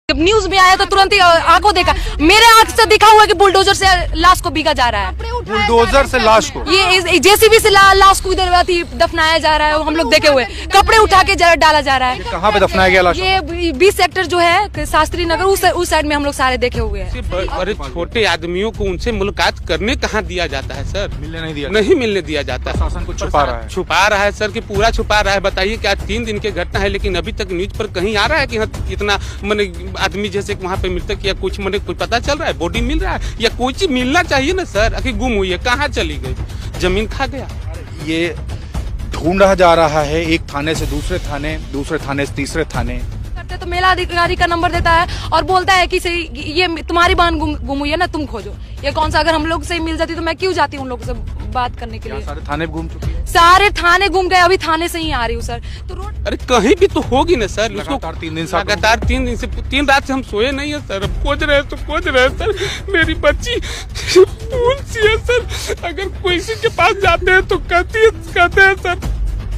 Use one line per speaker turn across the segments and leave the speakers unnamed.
जब न्यूज में आया तो तुरंत ही आंखों देखा, मेरे आंख से दिखा हुआ है कि बुलडोजर से लाश को बीगा जा रहा है।
बुलडोजर से लाश को,
ये जेसीबी से लाश को इधर दफनाया जा रहा है। हम लोग देखे हुए, कपड़े उठा के डाला जा रहा है।
कहाँ पे दफनाया गया लाश?
ये 20 सेक्टर जो है शास्त्री नगर, उस साइड में हम लोग सारे देखे हुए हैं।
अरे छोटे आदमियों को उनसे मुलाकात करने कहाँ दिया जाता है सर?
मिलने नहीं
मिलने दिया जाता है।
शासन कुछ छुपा रहा है
सर कि पूरा छुपा रहा है। बताइए क्या 3 दिन की घटना है, लेकिन अभी तक न्यूज पर कहीं आ रहा है कि इतना मैंने आदमी जैसे वहाँ पे मृतक या कुछ मैंने कुछ पता चल रहा है? बॉडी मिल रहा है या कोई चीज मिलना चाहिए ना सर? आखिर गुम हुई है, कहाँ चली गई? जमीन खा गया।
ये ढूंढा जा रहा है, एक थाने से दूसरे थाने से तीसरे थाने।
तो मेला अधिकारी का नंबर देता है और बोलता है कि ये तुम्हारी बहन गुम हुई है ना, तुम खोजो। ये कौन सा, अगर हम लोग से मिल जाती तो मैं क्यों जाती उन लोगों से बात करने के लिए?
सारे थाने घूम चुकी है?
सारे थाने घूम गए, अभी थाने से ही आ रही हूँ सर। तो रोड
अरे कहीं भी तो होगी ना सर।
लगातार 3 दिन
से 3 रात से हम सोए नहीं है सर। खोज रहे सर। मेरी बच्ची फूल सी है सर। अगर किसी के पास जाते हैं तो कहते हैं सर,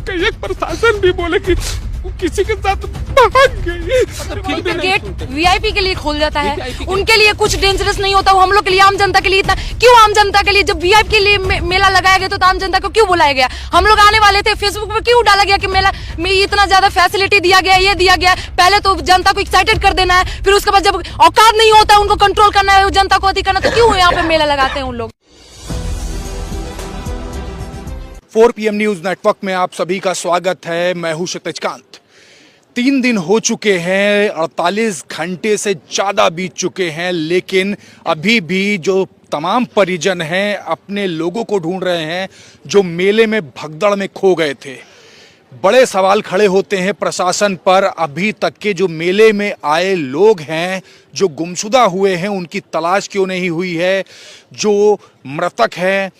कहीं एक प्रशासन भी बोले कि वो किसी के साथ भाग गई।
गेट वीआईपी के लिए खोल जाता है, उनके लिए कुछ डेंजरस नहीं होता। वो हम लोग के लिए, आम जनता के लिए इतना क्यों? आम जनता के लिए जब वीआईपी के लिए मेला लगाया गया तो आम जनता को क्यों बुलाया गया? हम लोग आने वाले थे, फेसबुक पे क्यों डाला गया कि मेला में इतना ज्यादा फैसिलिटी दिया गया, ये दिया गया? पहले तो जनता को एक्साइटेड कर देना है, फिर उसके बाद जब औकात नहीं होता उनको कंट्रोल करना है, जनता को अति करना, तो क्यों यहाँ पे मेला लगाते हैं उन लोग?
4 PM न्यूज नेटवर्क में आप सभी का स्वागत है। मैं हूं क्षितिज कांत। 3 दिन हो चुके हैं, 48 घंटे से ज़्यादा बीत चुके हैं, लेकिन अभी भी जो तमाम परिजन हैं अपने लोगों को ढूंढ रहे हैं जो मेले में भगदड़ में खो गए थे। बड़े सवाल खड़े होते हैं प्रशासन पर। अभी तक के जो मेले में आए लोग हैं, जो गुमशुदा हुए हैं, उनकी तलाश क्यों नहीं हुई है? जो मृतक हैं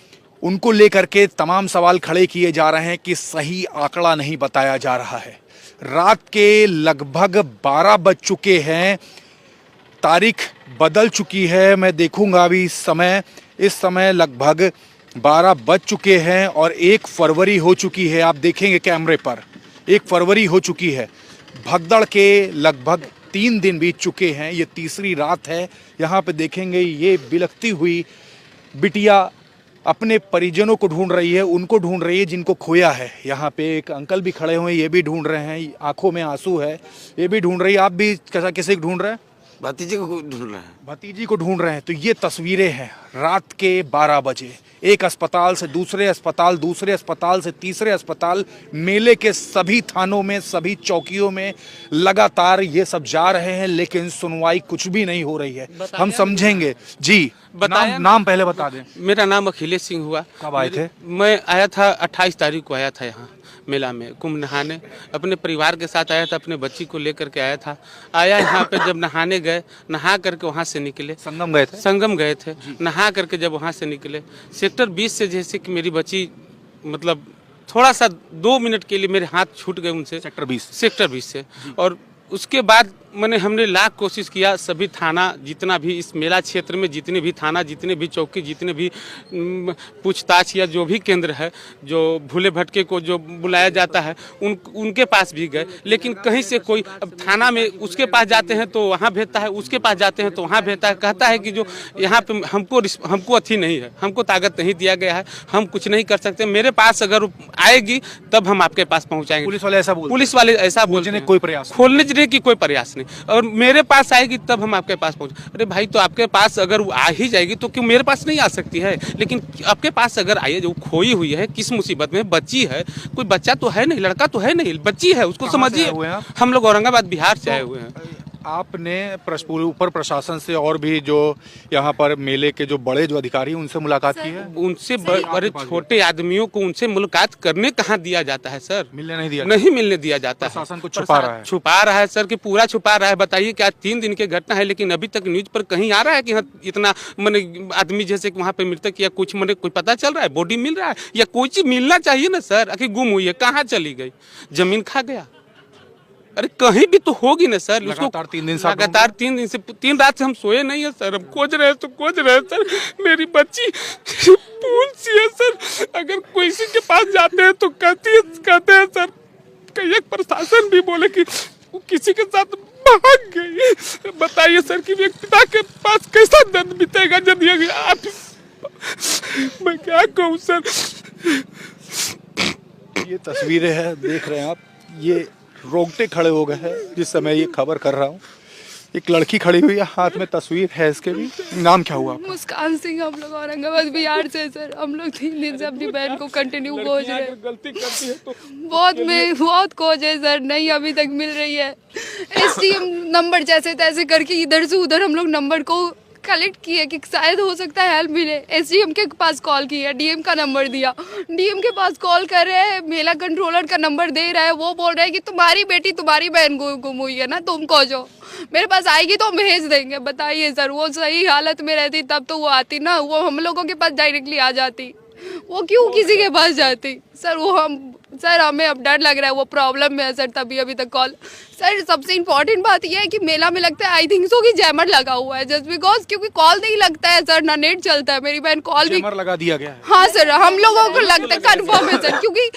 उनको लेकर के तमाम सवाल खड़े किए जा रहे हैं कि सही आंकड़ा नहीं बताया जा रहा है। रात के लगभग 12 बज चुके हैं, तारीख बदल चुकी है। मैं देखूंगा अभी इस समय लगभग 12 बज चुके हैं और 1 फरवरी हो चुकी है। आप देखेंगे कैमरे पर 1 फरवरी हो चुकी है। भगदड़ के लगभग 3 दिन बीत चुके हैं, ये तीसरी रात है। यहाँ पे देखेंगे ये बिलखती हुई बिटिया अपने परिजनों को ढूंढ रही है, उनको ढूंढ रही है जिनको खोया है। यहाँ पे एक अंकल भी खड़े हुए हैं, ये भी ढूंढ रहे हैं, आंखों में आंसू है, ये भी ढूंढ रही है। आप भी किसी को ढूंढ रहे हैं?
भतीजे को ढूंढ रहे हैं।
भतीजी को ढूंढ रहे हैं। तो ये तस्वीरें हैं रात के 12 बजे, एक अस्पताल से दूसरे अस्पताल, दूसरे अस्पताल से तीसरे अस्पताल, मेले के सभी थानों में, सभी चौकियों में लगातार ये सब जा रहे हैं, लेकिन सुनवाई कुछ भी नहीं हो रही है। हम समझेंगे जी। नाम पहले बता दें।
मेरा नाम अखिलेश सिंह हुआ।
कब आए थे?
मैं आया था 28 तारीख को आया था यहाँ मेला में कुंभ नहाने। अपने परिवार के साथ आया था, अपने बच्ची को लेकर के आया था। यहाँ पे जब नहाने गए, नहा करके वहाँ से निकले। संगम गए थे। नहा करके जब वहाँ से निकले, सेक्टर 20 से जैसे कि मेरी बच्ची मतलब थोड़ा सा 2 मिनट के लिए मेरे हाथ छूट गए उनसे। सेक्टर 20 से। और उसके बाद हमने लाख कोशिश किया। सभी थाना, जितना भी इस मेला क्षेत्र में जितने भी थाना, जितने भी चौकी, जितने भी पूछताछ या जो भी केंद्र है, जो भूले भटके को जो बुलाया जाता है, उनके पास भी गए, लेकिन कहीं से कोई। अब थाना में उसके पास जाते हैं तो वहाँ भेजता है, उसके पास जाते हैं तो वहाँ भेजता है। कहता है कि जो यहाँ पे हमको अथी नहीं है, हमको ताकत नहीं दिया गया है, हम कुछ नहीं कर सकते। मेरे पास अगर आएगी तब हम आपके पास पहुँचाएंगे। पुलिस वाले ऐसा बोलते, कोई प्रयास खोलने की कोई प्रयास नहीं। और मेरे पास आएगी तब हम आपके पास पहुंच। अरे भाई, तो आपके पास अगर वो आ ही जाएगी तो क्यों मेरे पास नहीं आ सकती है? लेकिन आपके पास अगर आई, जो खोई हुई है, किस मुसीबत में, बच्ची है, कोई बच्चा तो है नहीं, लड़का तो है नहीं, बच्ची है, उसको समझिए। हम लोग औरंगाबाद बिहार से आए हुए हैं।
आपने ऊपर प्रशासन से और भी जो यहाँ पर मेले के जो बड़े जो अधिकारी हैं उनसे मुलाकात की है?
उनसे बड़े छोटे आदमियों को उनसे मुलाकात करने कहाँ दिया जाता है सर? नहीं मिलने दिया जाता है।
प्रशासन कुछ छुपा
रहा है सर, कि पूरा छुपा रहा है। बताइए क्या 3 दिन की घटना है, लेकिन अभी तक न्यूज पर कहीं आ रहा है कि इतना आदमी जैसे वहाँ पे मृतक या कुछ कोई पता चल रहा है? बॉडी मिल रहा है या कोई चीज मिलना चाहिए ना सर? आखिर गुम हुई है, कहाँ चली गई? जमीन खा गया। अरे कहीं भी तो होगी ना सर।
लगातार 3
दिन से 3 रात से हम सोए नहीं है सर। हम खोज रहे हैं सर। मेरी बच्ची फूल सी है सर। अगर किसी के पास जाते हैं तो कहते हैं सर, कहीं एक प्रशासन भी बोले कि वो किसी के साथ भाग गई। बताइए सर कि एक पिता के पास कैसा दर्द बीतेगा जब ये आप, मैं क्या कहूँ सर।
ये तस्वीरें हैं, देख रहे हैं आप, ये रोंगटे खड़े हो गए हैं जिस समय ये खबर कर रहा हूँ। एक लड़की खड़ी हुई है, हाथ में तस्वीर है इसके भी। नाम क्या हुआ आपका?
मुस्कान सिंह, हम लोग औरंगाबाद बिहार से सर। हम लोग 3 दिन से अपनी बहन को कंटिन्यू खोज रहे हैं।
गलती करती है तो
बहुत खोज है सर, नहीं अभी तक मिल रही है। एसडीएम नंबर जैसे तैसे करके इधर से उधर हम लोग नंबर को कलेक्ट किए कि शायद हो सकता है हेल्प मिले। एसडीएम के पास कॉल किया, डीएम का नंबर दिया, डीएम के पास कॉल कर रहे हैं, मेला कंट्रोलर का नंबर दे रहा है। वो बोल रहा है कि तुम्हारी बेटी तुम्हारी बहन को गुम हुई है ना, तुम खोजो, मेरे पास आएगी तो हम भेज देंगे। बताइए सर, वो सही हालत में रहती तब तो वो आती ना, वो हम लोगों के पास डायरेक्टली आ जाती। वो क्यों किसी के पास जाती सर? सर हमें अब डर लग रहा है, वो प्रॉब्लम में है सर, तभी अभी तक कॉल। सर सबसे इम्पोर्टेंट बात यह है कि मेला में लगता है आई थिंक सो कि जैमर लगा हुआ है, जस्ट बिकॉज क्योंकि कॉल नहीं लगता है सर, ना नेट चलता है। मेरी बहन कॉल भी
जैमर लगा दिया गया है।
हाँ सर, हम लोगों को लगता है कन्फर्म है सर, क्योंकि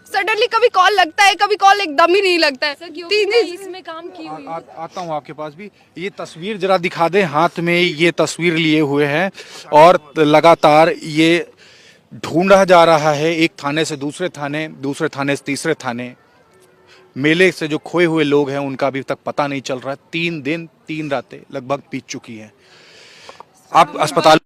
सडनली कभी कॉल लगता है, कभी कॉल एकदम ही नहीं लगता है।
3 दिन इसमें काम की हुई।
आता हूँ आपके पास भी। ये तस्वीर जरा दिखा दें, हाथ में ये तस्वीर लिए हुए हैं और लगातार ये ढूंढा जा रहा है, एक थाने से दूसरे थाने से तीसरे थाने। मेले से जो खोए हुए लोग हैं उनका अभी तक पता नहीं चल रहा है। 3 दिन 3 रातें लगभग बीत चुकी हैं। आप अस्पताल